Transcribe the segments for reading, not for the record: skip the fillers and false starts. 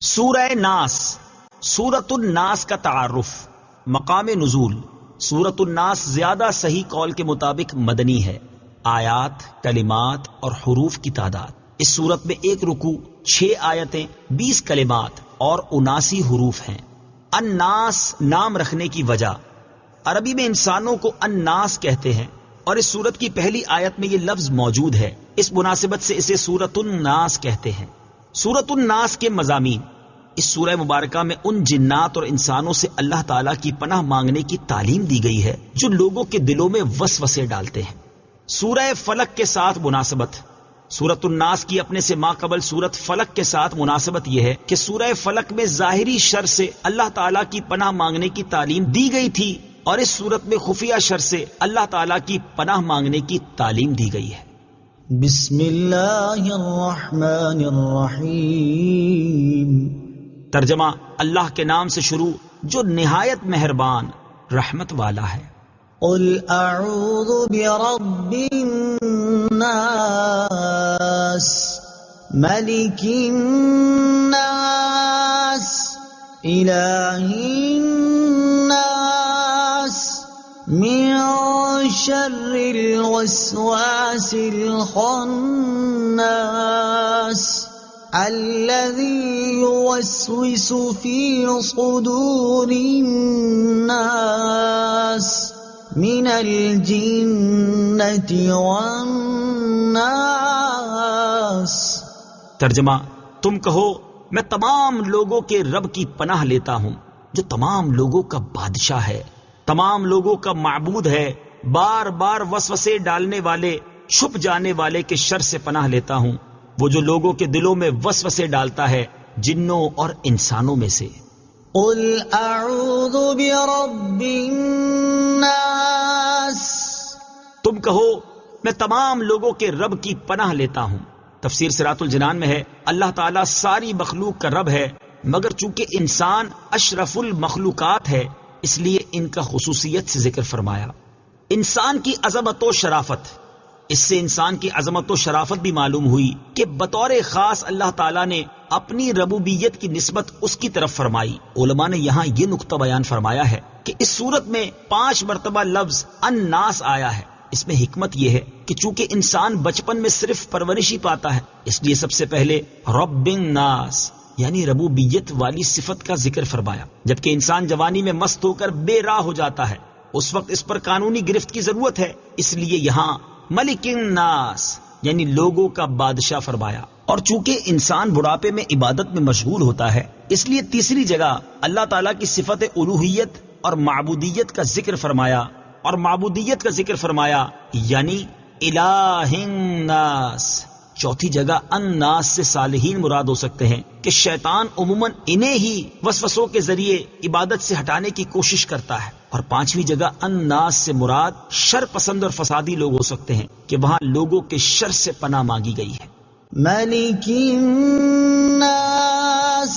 سورہ ناس، سورۃ الناس کا تعارف، مقام نزول۔ سورۃ الناس زیادہ صحیح قول کے مطابق مدنی ہے۔ آیات، کلمات اور حروف کی تعداد: اس سورت میں 1 رکوع، 6 آیتیں، 20 کلمات اور 79 حروف ہیں۔ الناس نام رکھنے کی وجہ: عربی میں انسانوں کو الناس کہتے ہیں اور اس سورت کی پہلی آیت میں یہ لفظ موجود ہے، اس مناسبت سے اسے سورۃ الناس کہتے ہیں۔ سورۃ الناس کے مضامین: اس سورہ مبارکہ میں ان جنات اور انسانوں سے اللہ تعالیٰ کی پناہ مانگنے کی تعلیم دی گئی ہے جو لوگوں کے دلوں میں وسوسے ڈالتے ہیں۔ سورہ فلق کے ساتھ مناسبت: سورۃ الناس کی اپنے سے ماقبل سورت فلق کے ساتھ مناسبت یہ ہے کہ سورہ فلق میں ظاہری شر سے اللہ تعالیٰ کی پناہ مانگنے کی تعلیم دی گئی تھی اور اس سورت میں خفیہ شر سے اللہ تعالیٰ کی پناہ مانگنے کی تعلیم دی گئی ہے۔ بسم اللہ الرحمن الرحیم۔ ترجمہ: اللہ کے نام سے شروع جو نہایت مہربان رحمت والا ہے۔ قل اعوذ برب الناس ملک الناس الہ الناس من شر الوسواس الخناس الذي يوسوس في صدور الناس من الجنة والناس۔ ترجمہ: تم کہو میں تمام لوگوں کے رب کی پناہ لیتا ہوں جو تمام لوگوں کا بادشاہ ہے، تمام لوگوں کا معبود ہے، بار بار وسوسے ڈالنے والے، چھپ جانے والے کے شر سے پناہ لیتا ہوں، وہ جو لوگوں کے دلوں میں وسوسے ڈالتا ہے، جنوں اور انسانوں میں سے۔ قل اعوذ برب الناس۔ تم کہو میں تمام لوگوں کے رب کی پناہ لیتا ہوں۔ تفسیر صراط الجنان میں ہے اللہ تعالیٰ ساری مخلوق کا رب ہے، مگر چونکہ انسان اشرف المخلوقات ہے اس لیے ان کا خصوصیت سے ذکر فرمایا۔ انسان کی عظمت و شرافت: اس سے انسان کی عظمت و شرافت بھی معلوم ہوئی کہ بطور خاص اللہ تعالیٰ نے اپنی ربوبیت کی نسبت اس کی طرف فرمائی۔ علماء نے یہاں یہ نقطہ بیان فرمایا ہے کہ اس صورت میں 5 مرتبہ لفظ الناس آیا ہے۔ اس میں حکمت یہ ہے کہ چونکہ انسان بچپن میں صرف پرورش ہی پاتا ہے، اس لیے سب سے پہلے رب الناس یعنی ربوبیت والی صفت کا ذکر فرمایا۔ جبکہ انسان جوانی میں مست ہو کر بے راہ ہو جاتا ہے، اس وقت اس پر قانونی گرفت کی ضرورت ہے، اس لیے یہاں ملک الناس یعنی لوگوں کا بادشاہ فرمایا۔ اور چونکہ انسان بڑھاپے میں عبادت میں مشغول ہوتا ہے، اس لیے تیسری جگہ اللہ تعالیٰ کی صفت الوہیت اور معبودیت کا ذکر فرمایا، اور معبودیت کا ذکر فرمایا یعنی الہ الناس۔ چوتھی جگہ الناس سے صالحین مراد ہو سکتے ہیں کہ شیطان عموماً انہیں ہی وسوسوں کے ذریعے عبادت سے ہٹانے کی کوشش کرتا ہے۔ اور 5ویں جگہ الناس سے مراد شر پسند اور فسادی لوگ ہو سکتے ہیں کہ وہاں لوگوں کے شر سے پناہ مانگی گئی ہے۔ ملک الناس،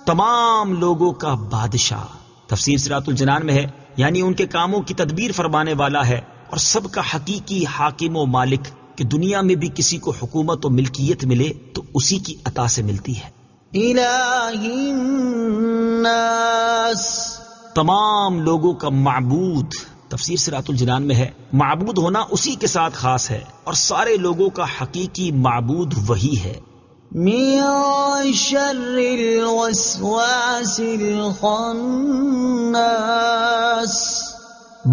تمام لوگوں کا بادشاہ۔ تفسیر صراط الجنان میں ہے یعنی ان کے کاموں کی تدبیر فرمانے والا ہے اور سب کا حقیقی حاکم و مالک، کہ دنیا میں بھی کسی کو حکومت و ملکیت ملے تو اسی کی عطا سے ملتی ہے۔ الہ الناس، تمام لوگوں کا معبود۔ تفسیر صراط الجنان میں ہے معبود ہونا اسی کے ساتھ خاص ہے اور سارے لوگوں کا حقیقی معبود وہی ہے۔ من شر الوسواس الخناس،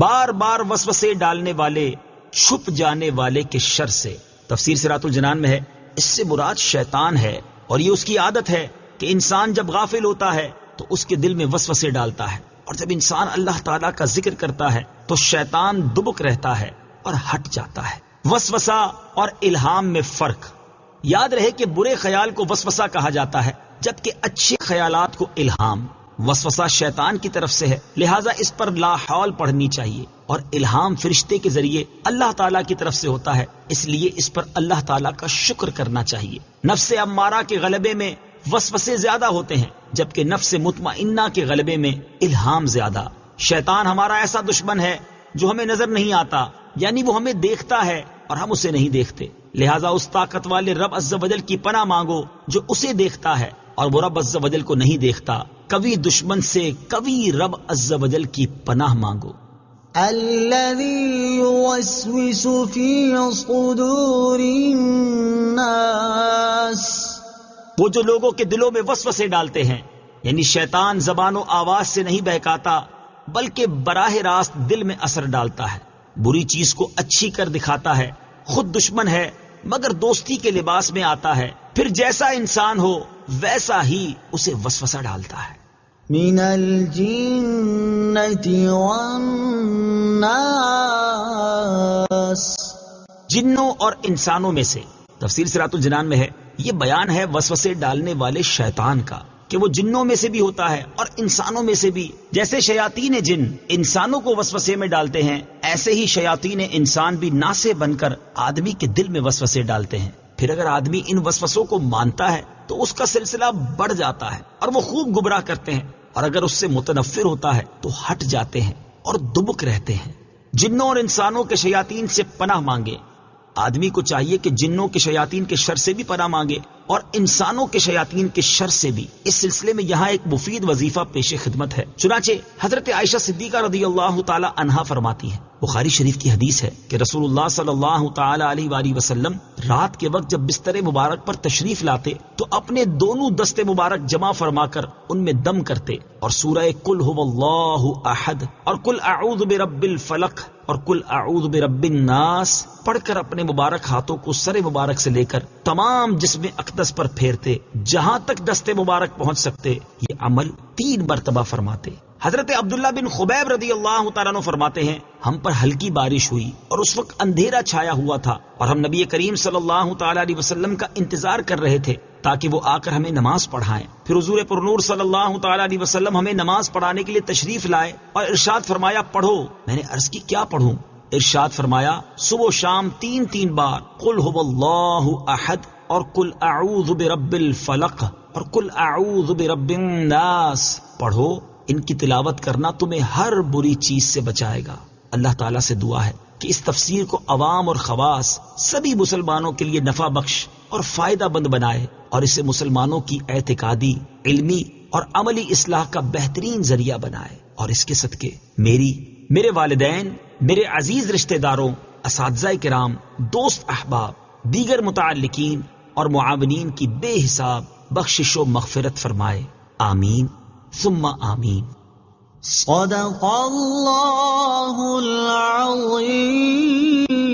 بار بار وسوسے ڈالنے والے، چھپ جانے والے کے شر سے۔ تفسیر صراط الجنان میں ہے اس سے مراد شیطان ہے، اور یہ اس کی عادت ہے کہ انسان جب غافل ہوتا ہے تو اس کے دل میں وسوسے ڈالتا ہے، اور جب انسان اللہ تعالیٰ کا ذکر کرتا ہے تو شیطان دبک رہتا ہے اور ہٹ جاتا ہے۔ وسوسہ اور الہام میں فرق: یاد رہے کہ برے خیال کو وسوسہ کہا جاتا ہے جبکہ اچھے خیالات کو الہام۔ وسوسہ شیطان کی طرف سے ہے، لہٰذا اس پر لا حول پڑھنی چاہیے، اور الہام فرشتے کے ذریعے اللہ تعالیٰ کی طرف سے ہوتا ہے، اس لیے اس پر اللہ تعالیٰ کا شکر کرنا چاہیے۔ نفس امارہ کے غلبے میں وسوسے زیادہ ہوتے ہیں جبکہ نفس مطمئنہ کے غلبے میں الہام زیادہ۔ شیطان ہمارا ایسا دشمن ہے جو ہمیں نظر نہیں آتا، یعنی وہ ہمیں دیکھتا ہے اور ہم اسے نہیں دیکھتے، لہٰذا اس طاقت والے رب عز و جل کی پناہ مانگو جو اسے دیکھتا ہے اور وہ رب عز و جل کو نہیں دیکھتا، کبھی دشمن سے کبھی رب عز و جل کی پناہ مانگو۔ الذي يوسوس في صدور الناس، وہ جو لوگوں کے دلوں میں وسوسے ڈالتے ہیں، یعنی شیطان زبان و آواز سے نہیں بہکاتا بلکہ براہ راست دل میں اثر ڈالتا ہے، بری چیز کو اچھی کر دکھاتا ہے، خود دشمن ہے مگر دوستی کے لباس میں آتا ہے، پھر جیسا انسان ہو ویسا ہی اسے وسوسہ ڈالتا ہے۔ من الجنة والناس، جنوں اور انسانوں میں سے۔ تفسیر صراط الجنان میں ہے یہ بیان ہے وسوسے ڈالنے والے شیطان کا کہ وہ جنوں میں سے بھی ہوتا ہے اور انسانوں میں سے بھی۔ جیسے شیاطین جن انسانوں کو وسوسے میں ڈالتے ہیں، ایسے ہی شیاطین انسان بھی ناسے بن کر آدمی کے دل میں وسوسے ڈالتے ہیں۔ پھر اگر آدمی ان وسوسوں کو مانتا ہے تو اس کا سلسلہ بڑھ جاتا ہے اور وہ خوب گمراہ کرتے ہیں، اور اگر اس سے متنفر ہوتا ہے تو ہٹ جاتے ہیں اور دبک رہتے ہیں۔ جنوں اور انسانوں کے شیاطین سے پناہ مانگے۔ آدمی کو چاہیے کہ جنوں کے شیاطین کے شر سے بھی پناہ مانگے اور انسانوں کے شیاطین کے شر سے بھی۔ اس سلسلے میں یہاں ایک مفید وظیفہ پیش خدمت ہے۔ چنانچہ حضرت عائشہ صدیقہ رضی اللہ تعالی عنہا فرماتی ہیں، بخاری شریف کی حدیث ہے کہ رسول اللہ صلی اللہ تعالی علیہ وآلہ وسلم رات کے وقت جب بستر مبارک پر تشریف لاتے تو اپنے دونوں دست مبارک جمع فرما کر ان میں دم کرتے اور سورہ قل هو اللہ احد اور قل اعوذ برب الفلق اور قل اعوذ برب الناس پڑھ کر اپنے مبارک ہاتھوں کو سر مبارک سے لے کر تمام جسم اقدس پر پھیرتے، جہاں تک دست مبارک پہنچ سکتے۔ یہ عمل 3 مرتبہ فرماتے۔ حضرت عبداللہ بن خبیب رضی اللہ تعالیٰ عنہ فرماتے ہیں، ہم پر ہلکی بارش ہوئی اور اس وقت اندھیرا چھایا ہوا تھا اور ہم نبی کریم صلی اللہ تعالیٰ علیہ وسلم کا انتظار کر رہے تھے تاکہ وہ آ کر ہمیں نماز پڑھائیں۔ پھر حضور پرنور صلی اللہ تعالیٰ علیہ وسلم ہمیں نماز پڑھانے کے لیے تشریف لائے اور ارشاد فرمایا پڑھو۔ میں نے عرض کی کیا پڑھوں؟ ارشاد فرمایا صبح و شام 3 بار قل هو اللہ احد اور قل اعوذ برب الفلق اور قل اعوذ برب الناس پڑھو۔ ان کی تلاوت کرنا تمہیں ہر بری چیز سے بچائے گا۔ اللہ تعالیٰ سے دعا ہے کہ اس تفسیر کو عوام اور خواص سبھی مسلمانوں کے لیے نفع بخش اور فائدہ مند بنائے اور اسے مسلمانوں کی اعتقادی، علمی اور عملی اصلاح کا بہترین ذریعہ بنائے، اور اس کے صدقے میرے والدین، میرے عزیز رشتہ داروں، اساتذہ کرام، دوست احباب، دیگر متعلقین اور معاونین کی بے حساب بخشش و مغفرت فرمائے، آمین ثم آمین۔ صدق اللہ العظیم۔